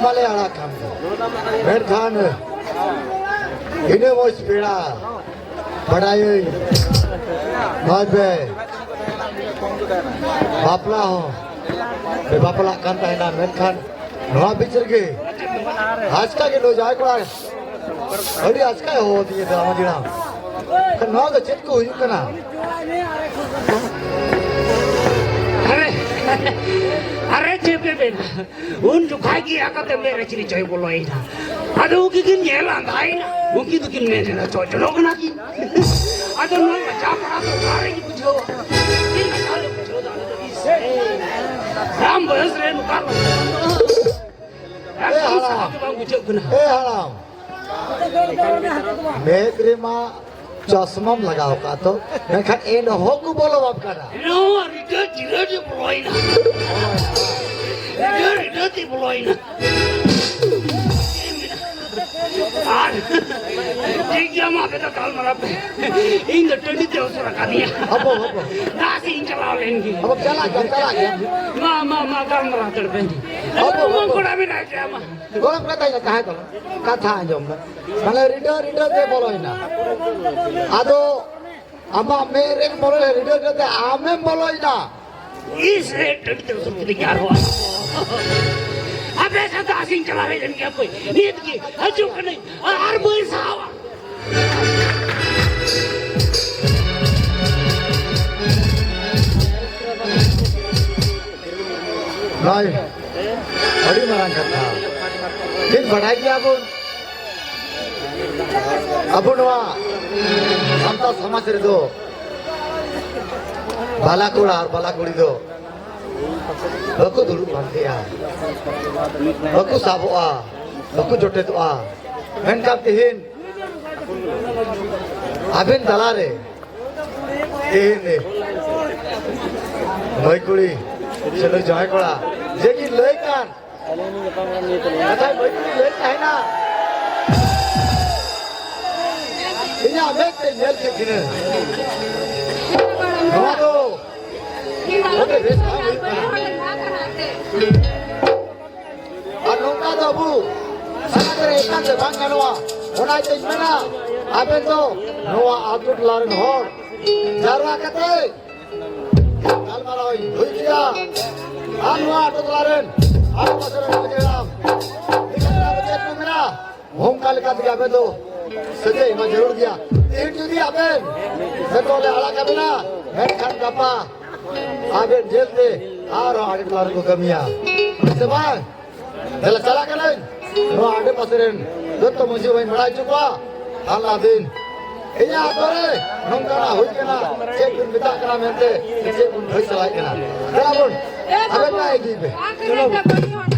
Amale ala kam. Ben Khan. Ini mau sepeda. Padai. Babe. Bapla ho. Bapla kan tahina Ben Khan. Noa bicar ke. आज का के लो जाए कोड़ा. अरे आज का हो दिए ड्रामा दिना. kan noa तो चेक को हुई कना. अरे जेबे बेना उन जो खाएगी आका ते मेरे चिरी चाय बोलो ही ना अरे वो किन ये लांदा ही ना वो किन किन मेरे ना चोच लोग ना की अरे नो मजा पड़ा तो सारे की कुछ हो किन मजा ले कुछ हो दाने तो इससे राम बस रे मुकाल ए हराम मैं तेरे माँ चश्मा लगाओ का तो मैं खान एंड हो को बोलो बाप का ना नो रिटर जिरे जो बोलो ही ना रिटर ती बोलो ही ना ठीक जमा पे तो काल मरा पे इन द 20 ते उसरा का दिया अब दासी इन चला लेंगे अब चला गया मां काल मरा चढ़ पेंदी अब कोड़ा भी नहीं क्या मां बोला कथा है कहा तो कथा है जो मतलब रिटर दे बोलो ही ना आदो अम्मा मेरे बोलो रिटर दे आमे बोलो ही ना इस रेट ते उसरा क्या हुआ अब ऐसा दासी इन चला लेंगे क्या कोई नींद की अजू का नहीं हर कोई सावा नहीं बड़ी मरांग कथा दिन बढ़ाई क्या अबुन वहाँ समता समाज रे दो बालाकुड़ा और बालाकुड़ी दो बकु दुलु मानते हैं बकु साबुआ बकु जोटे तो मैं कहते हैं अबिन दलारे तिहिन नई कुड़ी चलो जॉय कोड़ा जेकी लय कान कथा नई कुड़ी लय है ना इन्हें अमेक ते जेल के किने नवा दो ओके रेस काम हुई नौका दो अबू sana करे एकांत बांग नवा होना चाहिए मना अबे तो नवा आतुट लारन होर जारवा कते काल मारा हुई दिया नवा आतुट लारन आलू मसरे मजेराम निकलना बचे तू मेरा होम काल का दिया अबे तो सजे मैं जरूर दिया तीन जुदी अबे मैं तो ले आला कबिना मैं खान कापा अबे जेल दे आ रहा आतुट लारन को कमिया सेबाय जला चला के नहीं नो आगे पसरेन दत्त मुझे वही मराई चुका हालना दिन इन्हें आतोरे नंगना हुई के ना एक दिन बिता करा मेंते एक दिन भई चलाई के ना चला बोल अबे ना एक दिन पे चलो